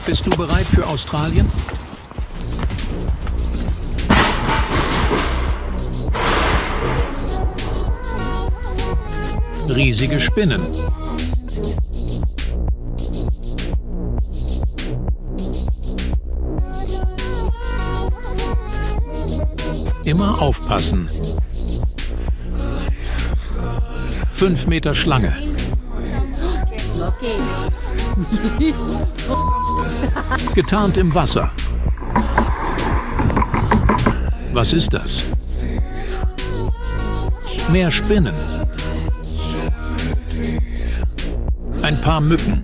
Bist du bereit für Australien? Riesige Spinnen. Immer aufpassen. 5 Meter Schlange. Getarnt im Wasser. Was ist das? Mehr Spinnen. Ein paar Mücken.